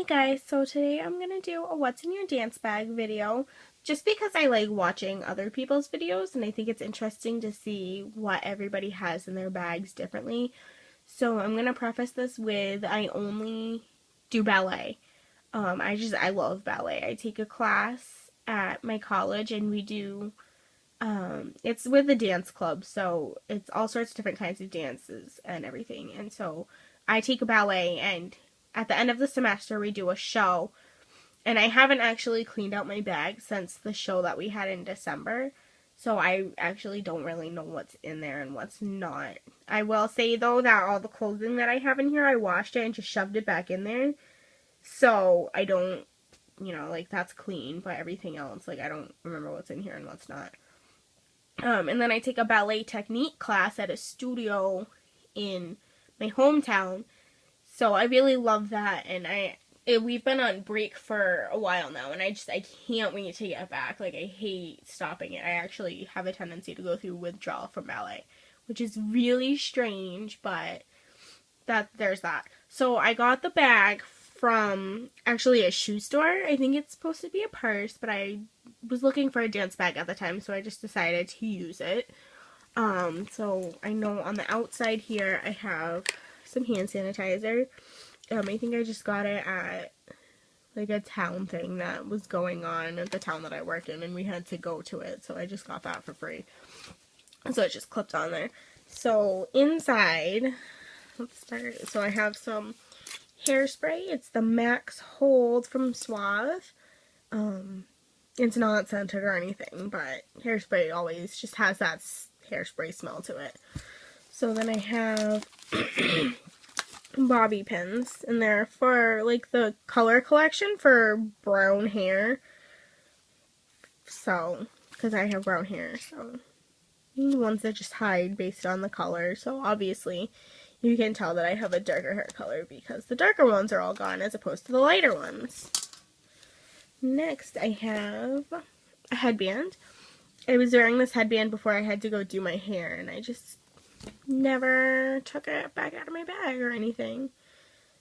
Hey guys, so today I'm going to do a what's in your dance bag video just because I like watching other people's videos and I think it's interesting to see what everybody has in their bags differently. So I'm going to preface this with I only do ballet. I love ballet. I take a class at my college and we do it's with the dance club, so it's all sorts of different kinds of dances and everything. And so I take a ballet, and at the end of the semester, we do a show. And I haven't actually cleaned out my bag since the show that we had in December. So I actually don't really know what's in there and what's not. I will say, though, that all the clothing that I have in here, I washed it and just shoved it back in there. So I don't, like, that's clean, but everything else, like, I don't remember what's in here and what's not. And then I take a ballet technique class at a studio in my hometown. So I really love that, and we've been on break for a while now, and I can't wait to get back. Like, I hate stopping it. I actually have a tendency to go through withdrawal from ballet, which is really strange, but there's that. So I got the bag from actually a shoe store. I think it's supposed to be a purse, but I was looking for a dance bag at the time, so I just decided to use it. So I know on the outside here I have some hand sanitizer. I think I just got it at like a town thing that was going on at the town that I work in, and we had to go to it, so I just got that for free. So it just clipped on there. So inside, let's start. So I have some hairspray. It's the Max Hold from Suave. It's not scented or anything, but hairspray always just has that hairspray smell to it. So then I have bobby pins, and they're for like the color collection for brown hair. So, because I have brown hair, so ones that just hide based on the color. So obviously you can tell that I have a darker hair color because the darker ones are all gone as opposed to the lighter ones. Next, I have a headband. I was wearing this headband before I had to go do my hair, and I just never took it back out of my bag or anything.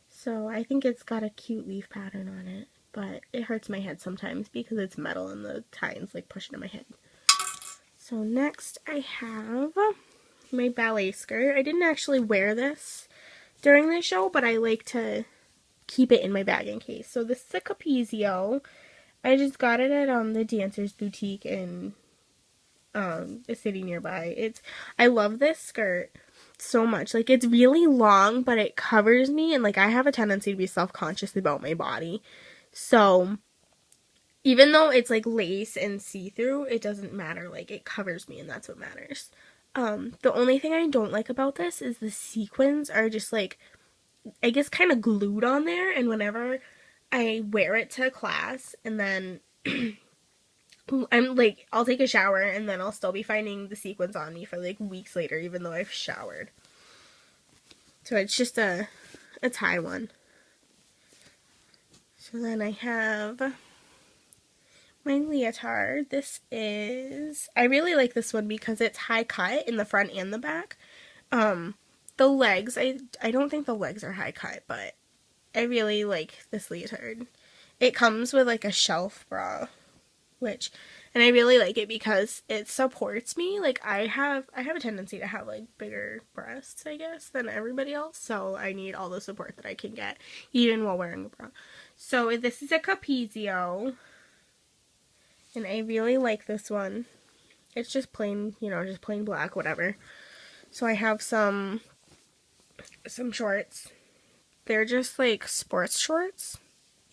So I think it's got a cute leaf pattern on it, but it hurts my head sometimes because it's metal and the tines like push into my head. So next I have my ballet skirt. I didn't actually wear this during the show, but I like to keep it in my bag in case. So this is a Capezio. I just got it at the Dancer's Boutique in a city nearby. I love this skirt so much. Like, it's really long, but it covers me, and like I have a tendency to be self-conscious about my body. So even though it's like lace and see-through, it doesn't matter. Like, it covers me, and that's what matters. The only thing I don't like about this is the sequins are just like, I guess, kind of glued on there, and whenever I wear it to class, and then I'm like, I'll take a shower, and then I'll still be finding the sequins on me for like weeks later, even though I've showered. So it's just a tie one. So then I have my leotard. I really like this one because it's high cut in the front and the back. The legs, I don't think the legs are high cut, but I really like this leotard. It comes with like a shelf bra, and I really like it because it supports me. Like, I have a tendency to have like bigger breasts, I guess, than everybody else, so I need all the support that I can get, even while wearing a bra. So this is a Capezio, and I really like this one. It's just plain, just plain black, whatever. So I have some shorts. They're just like sports shorts,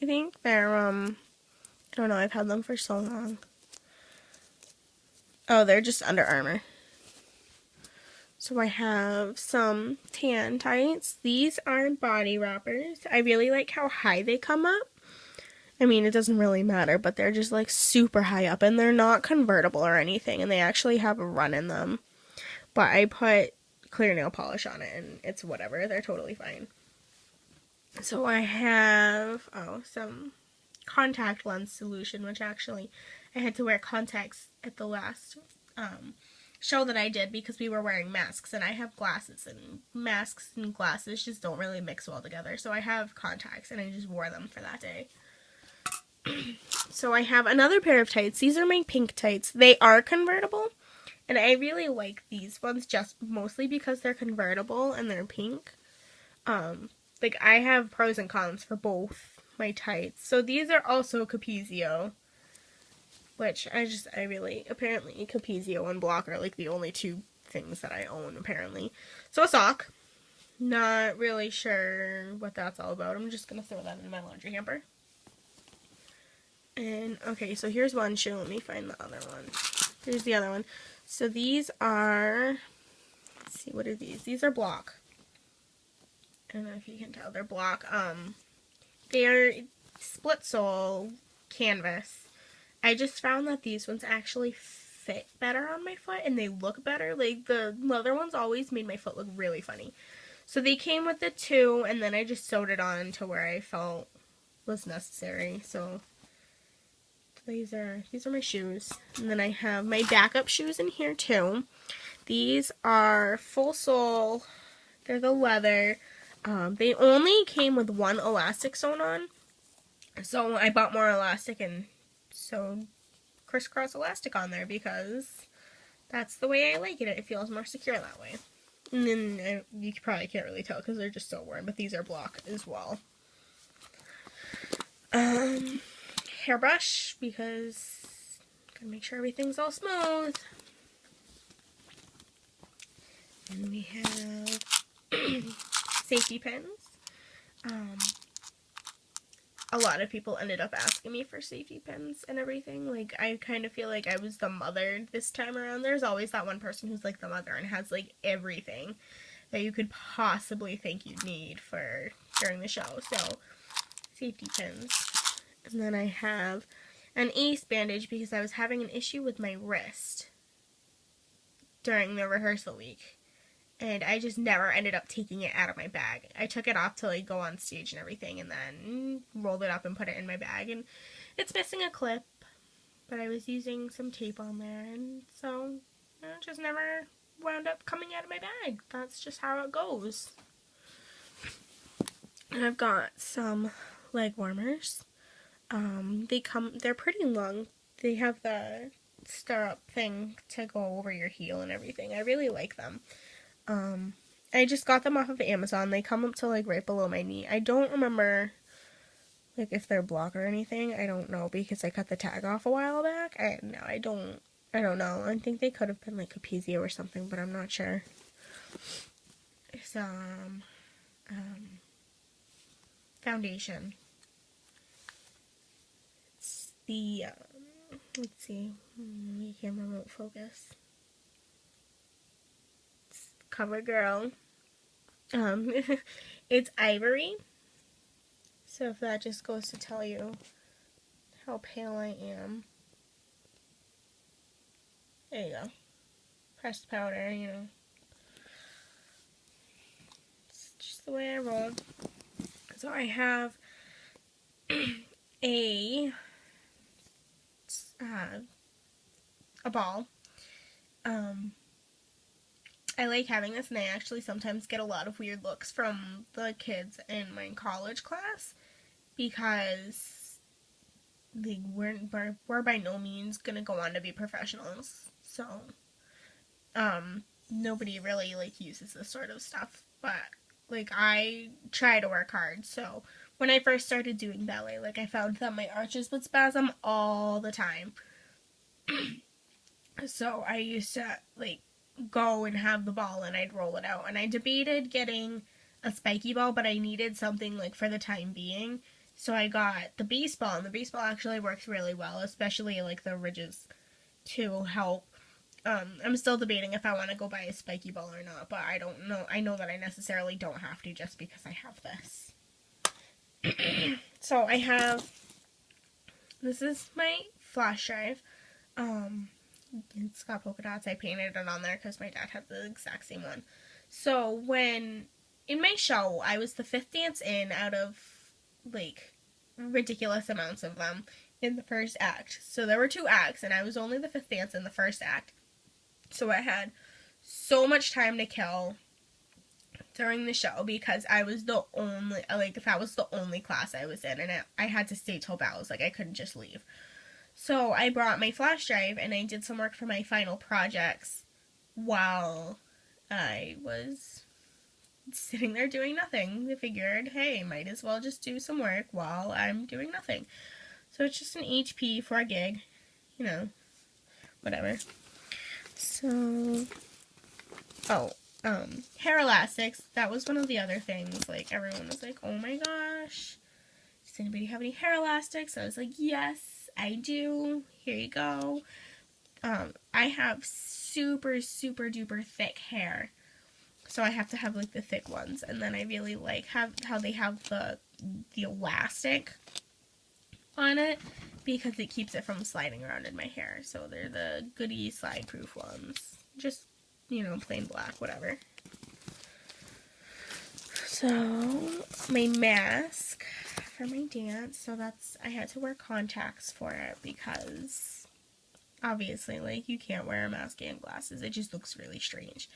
I think. They're, I don't know, I've had them for so long. Oh, they're just Under Armour. So I have some tan tights. These are body wrappers. I really like how high they come up. I mean, it doesn't really matter, but they're just like super high up, and they're not convertible or anything, and they actually have a run in them. But I put clear nail polish on it, and it's whatever. They're totally fine. So I have, some contact lens solution, which actually I had to wear contacts at the last show that I did because we were wearing masks, and I have glasses, and masks and glasses just don't really mix well together. So I have contacts, and I just wore them for that day. So I have another pair of tights. These are my pink tights. They are convertible, and I really like these ones just mostly because they're convertible and they're pink. Like, I have pros and cons for both my tights. So these are also Capezio, which apparently Capezio and Block are like the only two things that I own, apparently. So a sock. Not really sure what that's all about. I'm just going to throw that in my laundry hamper. And, okay, so here's one shoe. Let me find the other one. Here's the other one. So these are, let's see, what are these? These are Block. I don't know if you can tell. They're Block. They're split sole canvas. I just found that these ones actually fit better on my foot and they look better. Like, the leather ones always made my foot look really funny. So they came with the two, and then I just sewed it on to where I felt was necessary. So these are my shoes. And then I have my backup shoes in here too. These are full sole. They're the leather. They only came with one elastic sewn on. So I bought more elastic and sewed crisscross elastic on there because that's the way I like it. It feels more secure that way. And then you probably can't really tell because they're just so worn, but these are Block as well. Hairbrush because gotta make sure everything's all smooth. And we have safety pins. A lot of people ended up asking me for safety pins and everything. Like, I kind of feel like I was the mother this time around. There's always that one person who's like the mother and has like everything that you could possibly think you'd need for during the show. So, safety pins. And then I have an ace bandage because I was having an issue with my wrist during the rehearsal week. And I just never ended up taking it out of my bag. I took it off to like go on stage and everything and then rolled it up and put it in my bag. And it's missing a clip, but I was using some tape on there. And so it just never wound up coming out of my bag. That's just how it goes. And I've got some leg warmers. They're pretty long. They have the stirrup thing to go over your heel and everything. I really like them. I just got them off of Amazon. They come up to like right below my knee. I don't remember like if they're Block or anything. I don't know because I cut the tag off a while back. I don't know. I think they could have been like Capezio or something, but I'm not sure. Some foundation. It's the let's see. My camera won't focus. CoverGirl. It's ivory. So if that just goes to tell you how pale I am. There you go. Pressed powder, you know. It's just the way I roll. So I have a ball. I like having this, and I actually sometimes get a lot of weird looks from the kids in my college class because we're by no means gonna go on to be professionals. So, nobody really like uses this sort of stuff, but like I try to work hard. So when I first started doing ballet, like I found that my arches would spasm all the time. So I used to like go and have the ball and I'd roll it out, and I debated getting a spiky ball, but I needed something like for the time being, so I got the baseball, and the baseball actually works really well, especially like the ridges to help. I'm still debating if I want to go buy a spiky ball or not, but I don't know. I know that I necessarily don't have to just because I have this. So I have, this is my flash drive. It's got polka dots. I painted it on there because my dad had the exact same one. So when, in my show, I was the 5th dance in out of, like, ridiculous amounts of them in the first act. So there were 2 acts, and I was only the 5th dance in the first act. So I had so much time to kill during the show because I was the only, like, that was the only class I was in, and I had to stay till bells. Like, I couldn't just leave. So I brought my flash drive and I did some work for my final projects while I was sitting there doing nothing. I figured, hey, might as well just do some work while I'm doing nothing. So it's just an HP for a gig, you know, whatever. So, oh, hair elastics, that was one of the other things. Like, everyone was like, oh my gosh, does anybody have any hair elastics? I was like, yes, I do. Here you go. I have super, super duper thick hair. So I have to have, like, the thick ones. And then I really like how they have the elastic on it because it keeps it from sliding around in my hair. So they're the Goody slide proof ones. Just, you know, plain black, whatever. So my mask for my dance, so I had to wear contacts for it because obviously, like, you can't wear a mask and glasses. It just looks really strange.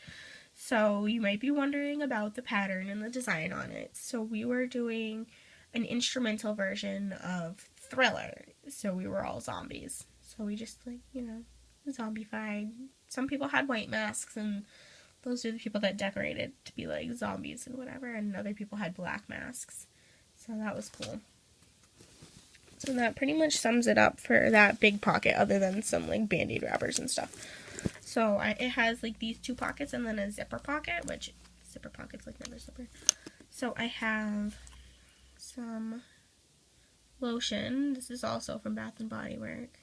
So you might be wondering about the pattern and the design on it. So we were doing an instrumental version of Thriller. So we were all zombies. So we just, like, you know, zombified. Some people had white masks, and those are the people that decorated to be like zombies and whatever, and other people had black masks. So that was cool. So that pretty much sums it up for that big pocket, other than some, like, Band-Aid wrappers and stuff. So it has, like, these two pockets and then a zipper pocket, which zipper pocket's like another zipper. So I have some lotion. This is also from Bath and Body Works.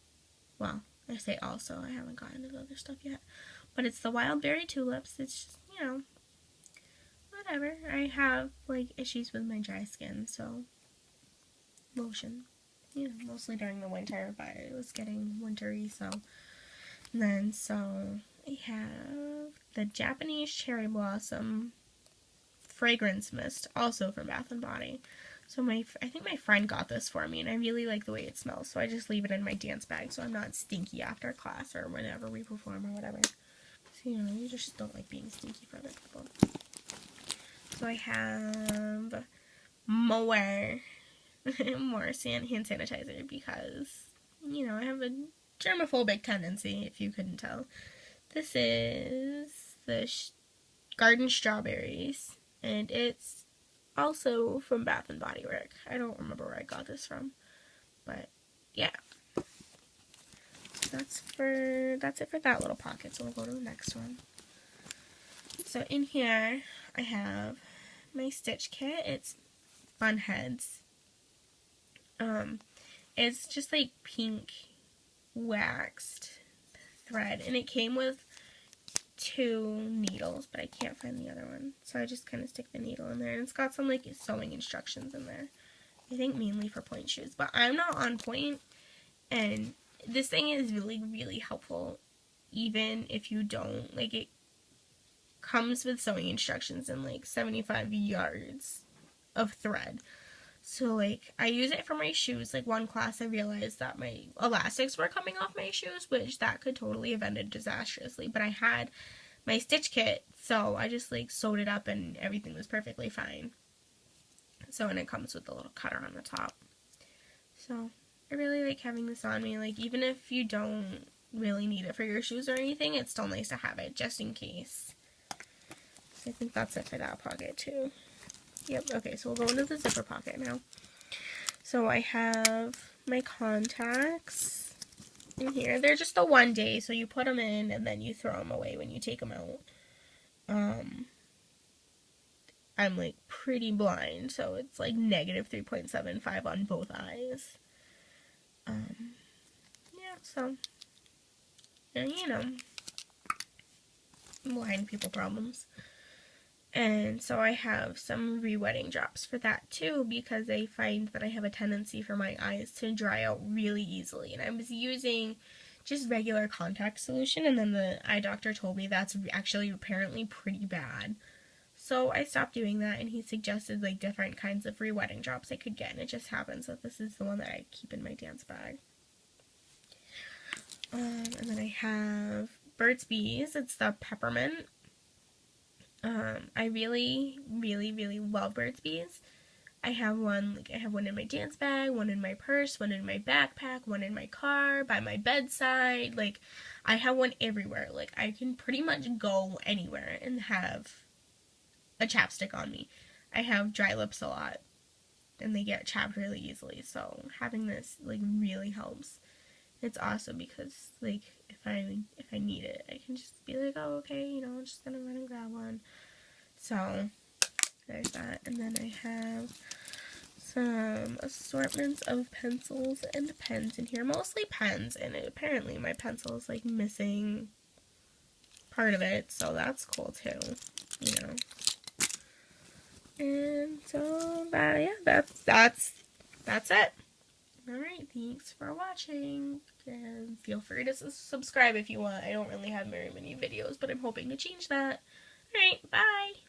Well, I say also, I haven't gotten into the other stuff yet. But it's the Wild Berry Tulips. It's just, you know, whatever. I have, like, issues with my dry skin, so lotion. You know, mostly during the winter, but it was getting wintry, so. And then, so I have the Japanese Cherry Blossom Fragrance Mist, also from Bath and Body. So I think my friend got this for me, and I really like the way it smells, so I just leave it in my dance bag so I'm not stinky after class or whenever we perform or whatever. So, you know, you just don't like being stinky for other people. So I have more hand sanitizer because, you know, I have a germophobic tendency, if you couldn't tell. This is the Garden Strawberries, and it's also from Bath and Body Works. I don't remember where I got this from, but yeah. That's it for that little pocket. So we'll go to the next one. So in here I have my stitch kit. It's Bun Heads. It's just like pink waxed thread, and it came with 2 needles, but I can't find the other one, so I just kind of stick the needle in there, and it's got some, like, sewing instructions in there, I think mainly for point shoes, but I'm not on point, and this thing is really, really helpful, even if you don't, like, it comes with sewing instructions and, like, 75 yards of thread. So, like, I use it for my shoes. Like, one class I realized that my elastics were coming off my shoes, which that could totally have ended disastrously. But I had my stitch kit, so I just, like, sewed it up and everything was perfectly fine. So, and it comes with a little cutter on the top. So, I really like having this on me. Like, even if you don't really need it for your shoes or anything, it's still nice to have it, just in case. So I think that's it for that pocket, too. Yep, okay, so we'll go into the zipper pocket now. So I have my contacts in here. They're just a 1 day, so you put them in and then you throw them away when you take them out. I'm, like, pretty blind, so it's, like, negative 3.75 on both eyes. Yeah, so, you know, blind people problems. And so I have some re-wetting drops for that too, because I find that I have a tendency for my eyes to dry out really easily. And I was using just regular contact solution, and then the eye doctor told me that's actually apparently pretty bad. So I stopped doing that, and he suggested, like, different kinds of re-wetting drops I could get, and it just happens that this is the one that I keep in my dance bag. And then I have Burt's Bees. It's the peppermint. I really, really, really love Burt's Bees. I have one in my dance bag, one in my purse, one in my backpack, one in my car, by my bedside. Like, I have one everywhere. Like, I can pretty much go anywhere and have a chapstick on me. I have dry lips a lot, and they get chapped really easily, so having this, like, really helps. It's awesome because, like, if I need it, I can just be like, oh, okay, you know, I'm just gonna run and grab one. So, there's that. And then I have some assortments of pencils and pens in here. Mostly pens, and apparently my pencil is, like, missing part of it, so that's cool, too, you know. And so, yeah, that's it. Alright, thanks for watching, and feel free to subscribe if you want. I don't really have very many videos, but I'm hoping to change that. Alright, bye!